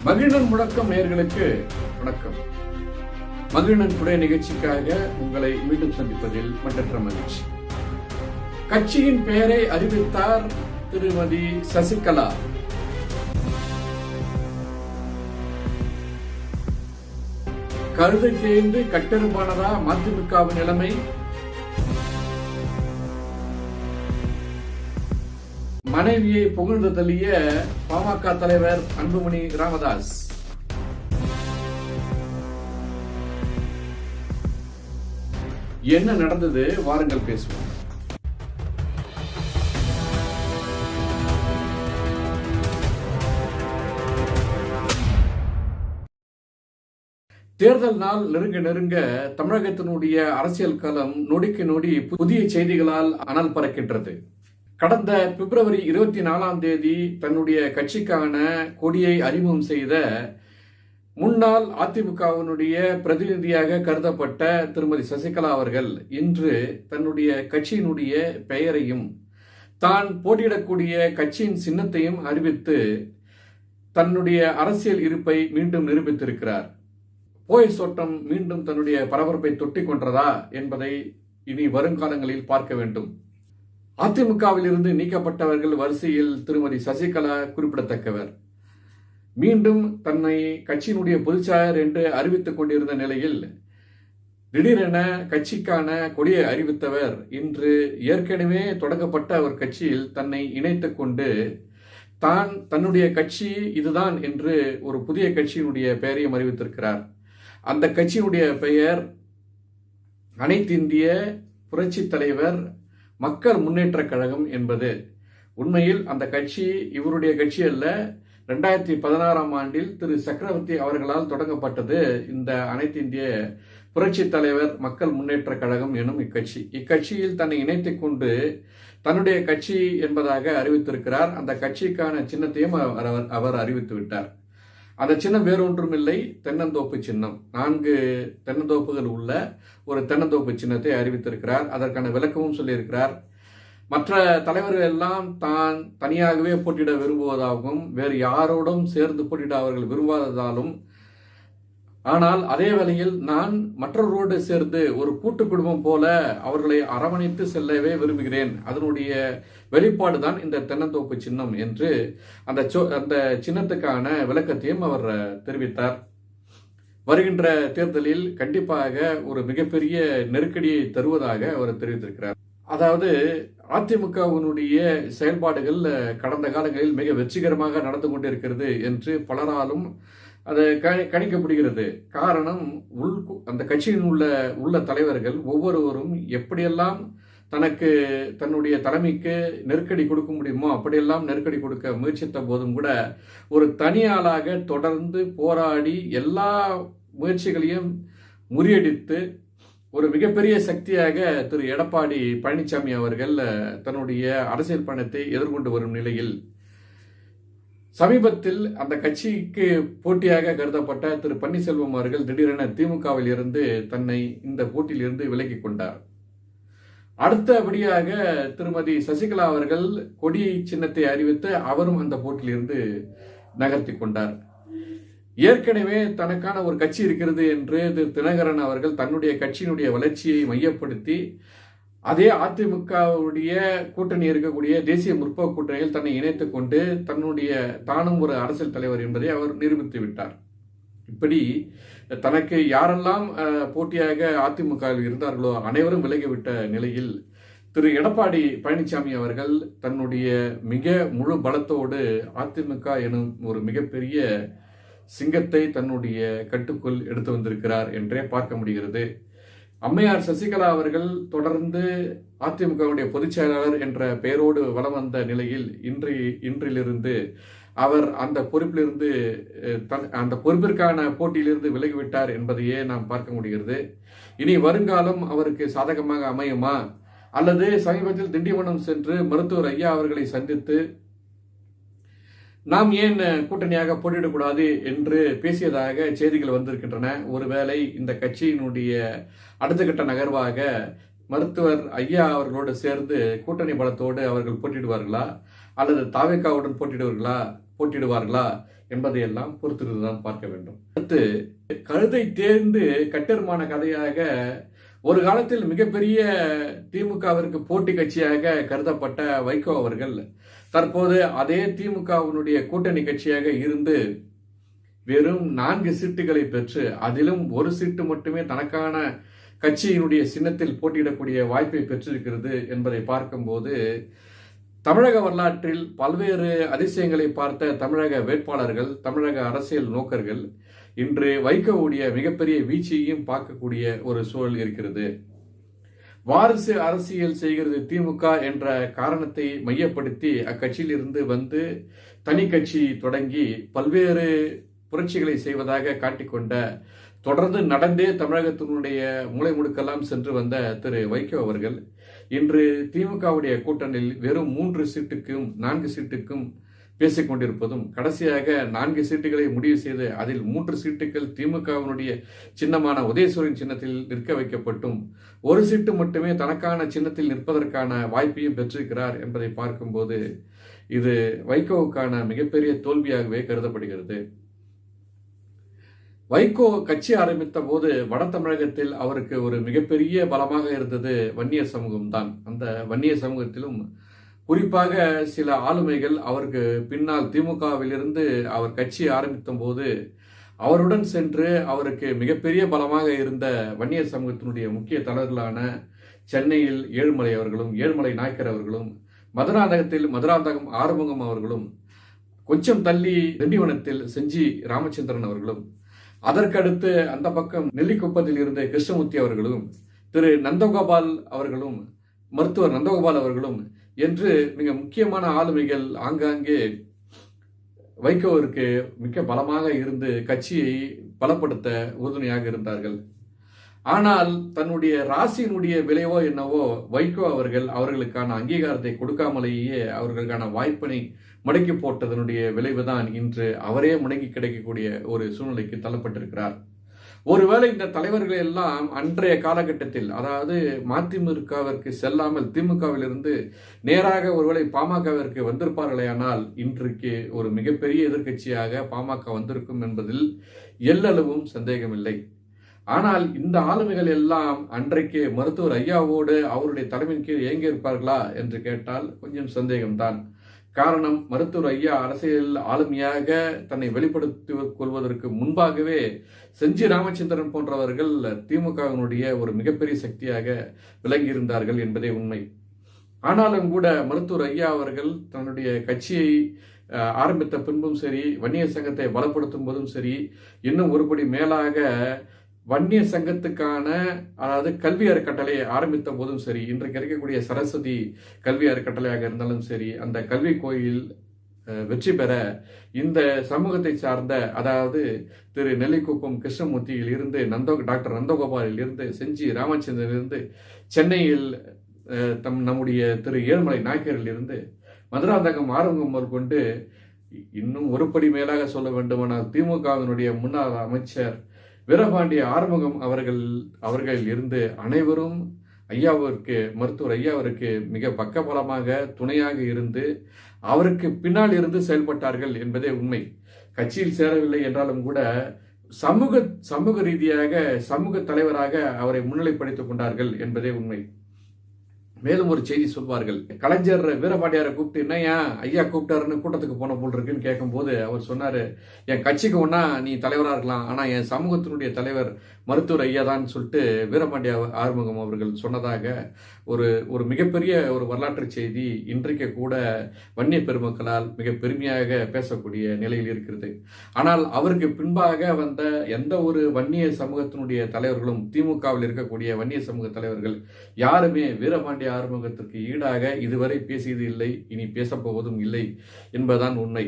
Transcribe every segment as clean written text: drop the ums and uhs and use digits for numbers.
மகிழன் முழக்கம் நேயர்களுக்கு வணக்கம். மகிழன் டுடே நிகழ்ச்சிக்காக உங்களை மீண்டும் சந்திப்பதில் மற்றற்ற மகிழ்ச்சி. கட்சியின் பெயரை அறிவித்தார் திருமதி சசிகலா. கழுதை தேய்ந்து கட்டெரும்பானதா மதிமுகவின் நிலைமை? மனைவியை புகழ்ந்து தள்ளிய பாமக தலைவர் அன்புமணி ராமதாஸ். என்ன நடந்தது? வாருங்கள் பேசுவோம். தேர்தல் நாள் நெருங்க தமிழகத்தினுடைய அரசியல் களம் நொடிக்கு நொடி புதிய செய்திகளால் அனல் பறக்கின்றது. கடந்த பிப்ரவரி 24 தன்னுடைய கட்சிக்கான கொடியை அறிமுகம் செய்த முன்னாள் அதிமுகவினுடைய பிரதிநிதியாக கருதப்பட்ட திருமதி சசிகலா அவர்கள் இன்று தன்னுடைய கட்சியினுடைய பெயரையும் தான் போட்டியிடக்கூடிய கட்சியின் சின்னத்தையும் அறிவித்து தன்னுடைய அரசியல் இருப்பை மீண்டும் நிரூபித்திருக்கிறார். போய் சோட்டம் மீண்டும் தன்னுடைய பரபரப்பை தொட்டிக் கொண்டதா என்பதை இனி வருங்காலங்களில் பார்க்க வேண்டும். அதிமுகவில் இருந்து நீக்கப்பட்டவர்கள் வரிசையில் திருமதி சசிகலா குறிப்பிடத்தக்கவர். மீண்டும் தன்னை கட்சியினுடைய பொதுச்செயலர் என்று அறிவித்துக் கொண்டிருந்த நிலையில் திடீரென கட்சிக்கான கொடியை அறிவித்தவர் இன்று ஏற்கனவே தொடங்கப்பட்ட ஒரு கட்சியில் தன்னை இணைத்துக் கொண்டு தன்னுடைய கட்சி இதுதான் என்று ஒரு புதிய கட்சியினுடைய பெயரையும் அறிவித்திருக்கிறார். அந்த கட்சியினுடைய பெயர் அனைத்திந்திய புரட்சி தலைவர் மக்கள் முன்னேற்ற கழகம் என்பது. உண்மையில் அந்த கட்சி இவருடைய கட்சி அல்ல. 2016 திரு சக்கரவர்த்தி அவர்களால் தொடங்கப்பட்டது இந்த அனைத்து இந்திய புரட்சி தலைவர் மக்கள் முன்னேற்ற கழகம் எனும் இக்கட்சியில் தன்னை இணைத்துக் கொண்டு தன்னுடைய கட்சி என்பதாக அறிவித்திருக்கிறார். அந்த கட்சிக்கான சின்னத்தையும் அவர் அறிவித்து விட்டார். அந்த சின்னம் வேறொன்றும் இல்லை, தென்னந்தோப்பு சின்னம். 4 தென்னந்தோப்புகள் உள்ள ஒரு தென்னந்தோப்பு சின்னத்தை அறிவித்திருக்கிறார். அதற்கான விளக்கமும் சொல்லியிருக்கிறார். மற்ற தலைவர்கள் எல்லாம் தான் தனியாகவே போட்டியிட விரும்புவதாகவும் வேறு யாரோடும் சேர்ந்து போட்டியிட அவர்கள் விரும்பாததாலும், ஆனால் அதே வேளையில் நான் மற்றவர்களோடு சேர்ந்து ஒரு கூட்டு குடும்பம் போல அவர்களை அரவணைத்து செல்லவே விரும்புகிறேன். அதனுடைய வெளிப்பாடு தான் இந்த தென்னந்தோப்பு சின்னம் என்று அந்த சின்னத்துக்கான விளக்கத்தையும் அவர் தெரிவித்தார். வருகின்ற தேர்தலில் கண்டிப்பாக ஒரு மிகப்பெரிய நெருக்கடியை தருவதாக அவர் தெரிவித்திருக்கிறார். அதாவது அதிமுகவினுடைய செயல்பாடுகள் கடந்த காலங்களில் மிக வெற்றிகரமாக நடந்து கொண்டிருக்கிறது என்று பலராலும் அது கணிக்கப்படுகிறது. காரணம், அந்த கட்சியின் உள்ள தலைவர்கள் ஒவ்வொருவரும் எப்படியெல்லாம் தன்னுடைய தலைமைக்கு நெருக்கடி கொடுக்க முடியுமோ அப்படியெல்லாம் நெருக்கடி கொடுக்க முயற்சித்த போதும் கூட ஒரு தனியாளாக தொடர்ந்து போராடி எல்லா முயற்சிகளையும் முறியடித்து ஒரு மிகப்பெரிய சக்தியாக திரு எடப்பாடி பழனிசாமி அவர்கள் தன்னுடைய அரசியல் பயணத்தை எதிர்கொண்டு வரும் நிலையில் சமீபத்தில் அந்த கட்சிக்கு போட்டியாக கருதப்பட்ட திரு பன்னீர்செல்வம் அவர்கள் திடீரென திமுகவில் இருந்து தன்னை இந்த போட்டியில் இருந்து விலகிக் கொண்டார். அடுத்தபடியாக திருமதி சசிகலா அவர்கள் கொடி சின்னத்தை அறிவித்து அவரும் அந்த போட்டியிலிருந்து நகர்த்தி கொண்டார். ஏற்கனவே தனக்கான ஒரு கட்சி இருக்கிறது என்று திரு தினகரன் அவர்கள் தன்னுடைய கட்சியினுடைய வளர்ச்சியை மையப்படுத்தி அதே அதிமுகவுடைய கூட்டணி இருக்கக்கூடிய தேசிய முற்போக்கு கூட்டணியில் தன்னை இணைத்துக் கொண்டு தானும் ஒரு அரசியல் தலைவர் என்பதை அவர் நிரூபித்து விட்டார். இப்படி தனக்கு யாரெல்லாம் போட்டியாக அதிமுகவில் இருந்தார்களோ அனைவரும் விலகிவிட்ட நிலையில் திரு எடப்பாடி பழனிசாமி அவர்கள் தன்னுடைய மிக முழு பலத்தோடு அதிமுக எனும் ஒரு மிகப்பெரிய சிங்கத்தை தன்னுடைய கட்டுக்குள் எடுத்து வந்திருக்கிறார் என்றே பார்க்க முடிகிறது. அம்மையார் சசிகலா அவர்கள் தொடர்ந்து அதிமுகவுடைய பொதுச் செயலாளர் என்ற பெயரோடு வலம் வந்த நிலையில் இன்றிலிருந்து அவர் அந்த பொறுப்பிலிருந்து அந்த பொறுப்பிற்கான போட்டியிலிருந்து விலகிவிட்டார் என்பதையே நாம் பார்க்க முடிகிறது. இனி வருங்காலம் அவருக்கு சாதகமாக அமையுமா, அல்லது சமீபத்தில் திண்டிவனம் சென்று மருத்துவர் ஐயா அவர்களை சந்தித்து நாம் ஏன் கூட்டணியாக போட்டியிடக்கூடாது என்று பேசியதாக செய்திகள் வந்திருக்கின்றன. ஒருவேளை இந்த கட்சியினுடைய அடுத்த கட்ட நகர்வாக மருத்துவர் ஐயா அவர்களோடு சேர்ந்து கூட்டணி பலத்தோடு அவர்கள் போட்டியிடுவார்களா அல்லது தாவேகாவுடன் போட்டியிடுவார்களா என்பதையெல்லாம் பொறுத்திருந்துதான் பார்க்க வேண்டும். அடுத்து, கழுதை தேர்ந்து கட்டெருமான கதையாக ஒரு காலத்தில் மிகப்பெரிய திமுகவிற்கு போட்டி கட்சியாக கருதப்பட்ட வைகோ அவர்கள் தற்போது அதே திமுகவினுடைய கூட்டணி கட்சியாக இருந்து வெறும் 4 சீட்டுகளை பெற்று அதிலும் ஒரு சீட்டு மட்டுமே தனக்கான கட்சியினுடைய சின்னத்தில் போட்டியிடக்கூடிய வாய்ப்பை பெற்றிருக்கிறது என்பதை பார்க்கும்போது தமிழக வரலாற்றில் பல்வேறு அதிசயங்களை பார்த்த தமிழக வேட்பாளர்கள், தமிழக அரசியல் நோக்கர்கள் இன்று வைகோவுடைய மிகப்பெரிய வீழ்ச்சியையும் பார்க்கக்கூடிய ஒரு சூழல் இருக்கிறது. வாரிசு அரசியல் செய்கிறது திமுக என்ற காரணத்தை மையப்படுத்தி அக்கட்சியில் இருந்து வந்து தனி கட்சி தொடங்கி பல்வேறு புரட்சிகளை செய்வதாக காட்டிக்கொண்ட, தொடர்ந்து நடந்தே தமிழகத்தினுடைய மூலை முடுக்கெல்லாம் சென்று வந்த திரு வைகோ அவர்கள் இன்று திமுகவுடைய கூட்டணியில் வெறும் 3 சீட்டுக்கும் 4 சீட்டுக்கும் பேசிக் கொண்டிருப்பதும், கடைசியாக 4 சீட்டுகளை முடிவு செய்து அதில் 3 சீட்டுகள் திமுகவினுடைய சின்னமான உதயசூரியன் சின்னத்தில் நிற்க வைக்கப்பட்டும் ஒரு சீட்டு மட்டுமே தனக்கான சின்னத்தில் நிற்பதற்கான வாய்ப்பையும் பெற்றிருக்கிறார் என்பதை பார்க்கும்போது இது வைகோவுக்கான மிகப்பெரிய தோல்வியாகவே கருதப்படுகிறது. வைகோ கட்சி ஆரம்பித்த போது வட தமிழகத்தில் அவருக்கு ஒரு மிகப்பெரிய பலமாக இருந்தது வன்னியர் சமூகம் தான். அந்த வன்னியர் சமூகத்திலும் குறிப்பாக சில ஆளுமைகள் அவருக்கு பின்னால் திமுகவிலிருந்து அவர் கட்சி ஆரம்பித்த போது அவருடன் சென்று அவருக்கு மிகப்பெரிய பலமாக இருந்த வன்னியர் சமூகத்தினுடைய முக்கிய தலைவர்களான சென்னையில் ஏழுமலை அவர்களும், ஏழுமலை நாயக்கர் அவர்களும், மதுராந்தகத்தில் மதுராந்தகம் ஆறுமுகம் அவர்களும், கொஞ்சம் தள்ளி திண்டிவனத்தில் செஞ்சி ராமச்சந்திரன் அவர்களும், அதற்கடுத்து அந்த பக்கம் நெல்லிக்குப்பத்தில் இருந்த கிருஷ்ணமூர்த்தி அவர்களும், திரு நந்தகோபால் அவர்களும், மருத்துவர் நந்தகோபால் அவர்களும் என்று மிக முக்கியமான ஆளுமைகள் ஆங்காங்கே வைகோவிற்கு மிக பலமாக இருந்து கட்சியை பலப்படுத்த உறுதுணையாக இருந்தார்கள். ஆனால் தன்னுடைய ராசியினுடைய விளைவோ என்னவோ வைகோ அவர்கள் அவர்களுக்கான அங்கீகாரத்தை கொடுக்காமலேயே அவர்களுக்கான வாய்ப்பினை முடக்கி போட்டதனுடைய விளைவுதான் இன்று அவரே முடங்கி கிடைக்கக்கூடிய ஒரு சூழ்நிலைக்கு தள்ளப்பட்டிருக்கிறார். ஒருவேளை இந்த தலைவர்கள் எல்லாம் அன்றைய காலகட்டத்தில், அதாவது மதிமுகவிற்கு செல்லாமல் திமுகவிலிருந்து நேராக ஒருவேளை பாமகவிற்கு வந்திருப்பார்களேயானால் இன்றைக்கு ஒரு மிகப்பெரிய எதிர்க்கட்சியாக பாமக வந்திருக்கும் என்பதில் எல்லளவும் சந்தேகமில்லை. ஆனால் இந்த ஆளுமைகள் எல்லாம் அன்றைக்கு மருத்துவர் ஐயாவோடு அவருடைய தலைமையின் கீழ் இயங்கி இருப்பார்களா என்று கேட்டால் கொஞ்சம் சந்தேகம்தான். காரணம், மருத்துவர் ஐயா அரசியல் ஆளுமையாக தன்னை வெளிப்படுத்திக் கொள்வதற்கு முன்பாகவே செஞ்சி ராமச்சந்திரன் போன்றவர்கள் திமுகவினுடைய ஒரு மிகப்பெரிய சக்தியாக விளங்கியிருந்தார்கள் என்பதே உண்மை. ஆனாலும் கூட மருத்துவர் ஐயா அவர்கள் தன்னுடைய கட்சியை ஆரம்பித்த பின்பும் சரி, வன்னியர் சங்கத்தை பலப்படுத்தும் போதும் சரி, இன்னும் ஒருபடி மேலாக வன்னியர் சங்கத்துக்கான, அதாவது கல்வி அறக்கட்டளை ஆரம்பித்த போதும் சரி, இன்றைக்கு இருக்கக்கூடிய சரஸ்வதி கல்வி அறக்கட்டளையாக இருந்தாலும் சரி, அந்த கல்வி கோயில் வெற்றி பெற இந்த சமூகத்தை சார்ந்த, அதாவது திரு நெல்லிக்குப்பம் கிருஷ்ணமூர்த்தியில் இருந்து டாக்டர் நந்தகோபாலில் இருந்து, செஞ்சி ராமச்சந்திரன் இருந்து, சென்னையில் நம்முடைய திரு ஏழுமலை நாயக்கரில் இருந்து, மதுராந்தகம் ஆறுமுகம் முதற்கொண்டு, இன்னும் ஒருபடி மேலாக சொல்ல வேண்டுமானால் திமுகவினுடைய முன்னாள் அமைச்சர் வீரபாண்டிய ஆறுமுகம் அவர்கள் இருந்து அனைவரும் ஐயாவிற்கு, மருத்துவர் ஐயாவிற்கு மிக பக்கபலமாக துணையாக இருந்து அவருக்கு பின்னால் இருந்து செயல்பட்டார்கள் என்பதே உண்மை. கட்சியில் சேரவில்லை என்றாலும் கூட சமூக ரீதியாக சமூக தலைவராக அவரை முன்னிலைப்படுத்திக் கொண்டார்கள் என்பதே உண்மை. மேலும் ஒரு செய்தி சொல்வார்கள், கலைஞர் வீரபாண்டியாரை கூப்பிட்டு என்னையா ஐயா கூப்பிட்டாருன்னு கூட்டத்துக்கு போன போல் இருக்குன்னு கேட்கும்போது அவர் சொன்னாரு, என் கட்சிக்கு ஒன்னா நீ தலைவராக இருக்கலாம், ஆனா என் சமூகத்தினுடைய தலைவர் மருத்துவர் ஐயா தான் சொல்லிட்டு வீரபாண்டிய ஆறுமுகம் அவர்கள் சொன்னதாக ஒரு மிகப்பெரிய ஒரு வரலாற்று செய்தி இன்றைக்கு கூட வன்னிய பெருமக்களால் மிக பெருமையாக பேசக்கூடிய நிலையில் இருக்கிறது. ஆனால் அவருக்கு பின்பாக வந்த எந்த ஒரு வன்னிய சமூகத்தினுடைய தலைவர்களும், திமுகவில் இருக்கக்கூடிய வன்னிய சமூக தலைவர்கள் யாருமே வீரபாண்டிய ஆறுமுகத்திற்கு ஈடாக இதுவரை பேசியது இல்லை, இனி பேசப்போவதும் இல்லை என்பதுதான் உண்மை.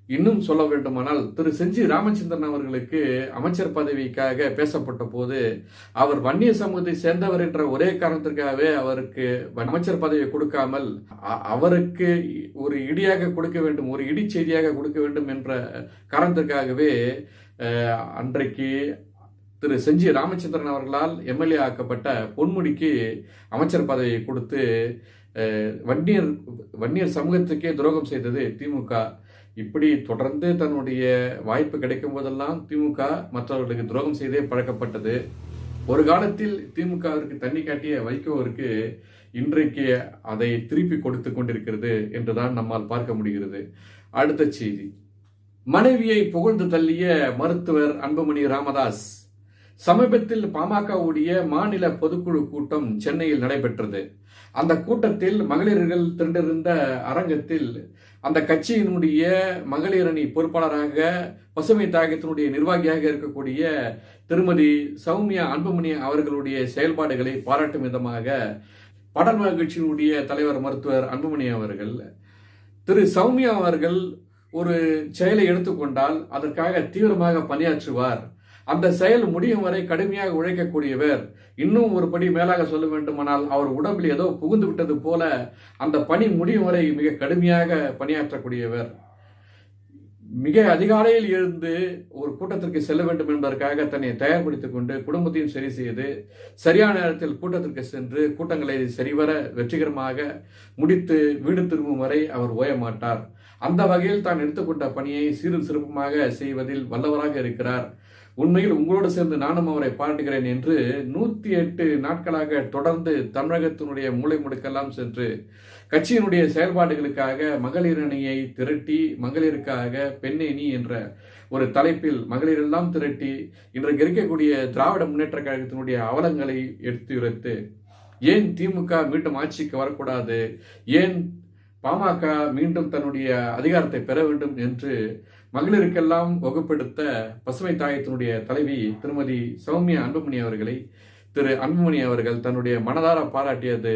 இன்னும் சொல்ல வேண்டுமானால் திரு செஞ்சி ராமச்சந்திரன் அவர்களுக்கு அமைச்சர் பதவிக்காக பேசப்பட்ட போது அவர் வன்னிய சமூகத்தை சேர்ந்தவர் என்ற ஒரே காரணத்திற்காகவே அவருக்கு அமைச்சர் பதவியை கொடுக்காமல் அவருக்கு ஒரு இடியாக கொடுக்க வேண்டும், ஒரு இடி செய்தியாக கொடுக்க வேண்டும் என்ற காரணத்திற்காகவே அன்றைக்கு திரு செஞ்சி ராமச்சந்திரன் அவர்களால் எம்எல்ஏ ஆக்கப்பட்ட பொன்முடிக்கு அமைச்சர் பதவியை கொடுத்து வன்னியர் சமூகத்துக்கே துரோகம் செய்தது திமுக. இப்படி தொடர்ந்து தன்னுடைய வாய்ப்பு கிடைக்கும் போதெல்லாம் திமுக மற்றவர்களுக்கு துரோகம் செய்தே பழக்கப்பட்டது. ஒரு காலத்தில் திமுகவிற்கு தண்ணி காட்டிய வைகோவிற்கு இன்றைக்கு அதை திருப்பி கொடுத்து கொண்டிருக்கிறது என்றுதான் நம்மால் பார்க்க முடிகிறது. அடுத்த செய்தி, மனைவியை புகழ்ந்து தள்ளிய மருத்துவர் அன்புமணி ராமதாஸ். சமீபத்தில் பாமகவுடைய மாநில பொதுக்குழு கூட்டம் சென்னையில் நடைபெற்றது. அந்த கூட்டத்தில் மகளிர்கள் திரண்டிருந்த அரங்கத்தில் அந்த கட்சியினுடைய மகளிர் அணி பொறுப்பாளராக பசுமை தாயகத்தினுடைய நிர்வாகியாக இருக்கக்கூடிய திருமதி சௌமியா அன்புமணி அவர்களுடைய செயல்பாடுகளை பாராட்டும் விதமாக பாடல் கட்சியினுடைய தலைவர் மருத்துவர் அன்புமணி அவர்கள், திரு சௌமியா அவர்கள் ஒரு செயலை எடுத்துக்கொண்டால் அதற்காக தீவிரமாக பணியாற்றுவார், அந்த செயல் முடியும் வரை கடுமையாக உழைக்கக்கூடியவர், இன்னும் ஒரு படி மேலாக சொல்ல வேண்டுமானால் அவர் உடம்பில் ஏதோ புகுந்து விட்டது போல அந்த பணி முடியும் வரை மிக கடுமையாக பணியாற்றக்கூடியவர், மிக அதிகாலையில் எழுந்து ஒரு கூட்டத்திற்கு செல்ல வேண்டும் என்பதற்காக தன்னை தயார்படுத்திக் கொண்டு குடும்பத்தையும் சரி செய்து சரியான நேரத்தில் கூட்டத்திற்கு சென்று கூட்டங்களை சரிவர வெற்றிகரமாக முடித்து வீடு திரும்பும் வரை அவர் ஓய மாட்டார். அந்த வகையில் தான் எடுத்துக்கொண்ட பணியை சீரும் சிறப்புமாக செய்வதில் வல்லவராக இருக்கிறார். உண்மையில் உங்களோடு சேர்ந்து நானும் அவரை பாராட்டுகிறேன் என்று 108 நாட்களாக தொடர்ந்து தமிழகத்தினுடைய மூலை முடுக்கெல்லாம் சென்று கட்சியினுடைய செயல்பாடுகளுக்காக மகளிர் அணியை திரட்டி, மகளிருக்காக பெண்ணணி என்ற ஒரு தலைப்பில் மகளிரெல்லாம் திரட்டி இன்றைக்கு இருக்கக்கூடிய திராவிட முன்னேற்ற கழகத்தினுடைய அவலங்களை எடுத்துரைத்து, ஏன் திமுக மீண்டும் ஆட்சிக்கு வரக்கூடாது, ஏன் பாமக மீண்டும் தன்னுடைய அதிகாரத்தை பெற வேண்டும் என்று மகளிருக்கெல்லாம் வகுப்படுத்த பசுமை தாயத்தினுடைய தலைவி திருமதி சௌமியா அன்புமணி அவர்களை திரு அன்புமணி அவர்கள் தன்னுடைய மனதார பாராட்டியது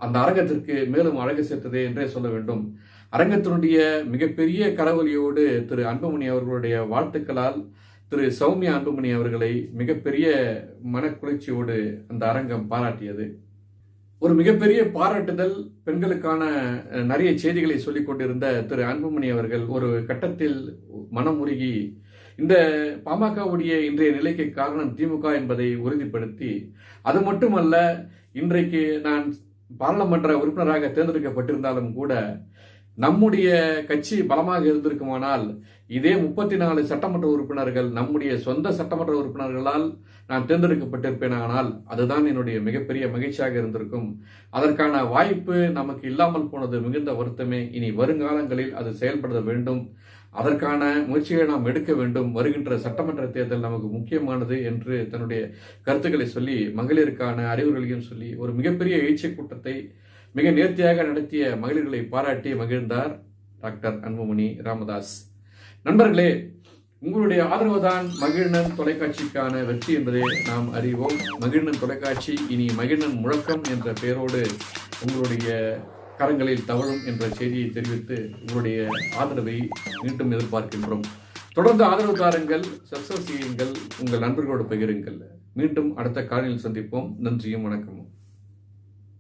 அந்த அரங்கத்திற்கு மேலும் அழகு சேர்த்தது என்றே சொல்ல வேண்டும். அரங்கத்தினுடைய மிகப்பெரிய கரவொலியோடு திரு அன்புமணி அவர்களுடைய வாழ்த்துக்களால் திரு சௌமியா அன்புமணி அவர்களை மிகப்பெரிய மனக்குளிர்ச்சியோடு அந்த அரங்கம் பாராட்டியது. ஒரு மிகப்பெரிய பாராட்டுதல், பெண்களுக்கான நிறைய செய்திகளை சொல்லிக் கொண்டிருந்த திரு அன்புமணி அவர்கள் ஒரு கட்டத்தில் மனமுருகி இந்த பாமகவுடைய இன்றைய நிலைக்கு காரணம் திமுக என்பதை உறுதிப்படுத்தி, அது மட்டுமல்ல, இன்றைக்கு நான் பாராளுமன்ற உறுப்பினராக தேர்ந்தெடுக்கப்பட்டிருந்தாலும் கூட நம்முடைய கட்சி பலமாக இருந்திருக்குமானால் இதே 34 சட்டமன்ற உறுப்பினர்கள் நம்முடைய சொந்த சட்டமன்ற உறுப்பினர்களால் நான் தேர்ந்தெடுக்கப்பட்டிருப்பேனானால் அதுதான் என்னுடைய மிகப்பெரிய மகிழ்ச்சியாக இருந்திருக்கும். அதற்கான வாய்ப்பு நமக்கு இல்லாமல் போனது மிகுந்த வருத்தமே. இனி வருங்காலங்களில் அது செயல்பட வேண்டும், அதற்கான முயற்சிகளை நாம் எடுக்க வேண்டும். வருகின்ற சட்டமன்ற தேர்தல் நமக்கு முக்கியமானது என்று தன்னுடைய கருத்துக்களை சொல்லி, மகளிருக்கான அறிவுரைகளையும் சொல்லி ஒரு மிகப்பெரிய எழுச்சி கூட்டத்தை மிக நேர்த்தியாக நடத்திய மகளிர்களை பாராட்டி மகிழ்ந்தார் டாக்டர் அன்புமணி ராமதாஸ். நண்பர்களே, உங்களுடைய ஆதரவுதான் மகிழ்நன் தொலைக்காட்சிக்கான வெற்றி என்பதை நாம் அறிவோம். மகிழ்நன் தொலைக்காட்சி இனி மகிழ்நன் முழக்கம் என்ற பெயரோடு உங்களுடைய கரங்களில் தவழும் என்ற செய்தியை தெரிவித்து உங்களுடைய ஆதரவை மீண்டும் எதிர்பார்க்கின்றோம். தொடர்ந்து ஆதரவு தாருங்கள், சப்ஸ்கிரைப் செய்யுங்கள், உங்கள் நண்பர்களோடு பகிருங்கள். மீண்டும் அடுத்த காலையில் சந்திப்போம். நன்றியும் வணக்கமும்.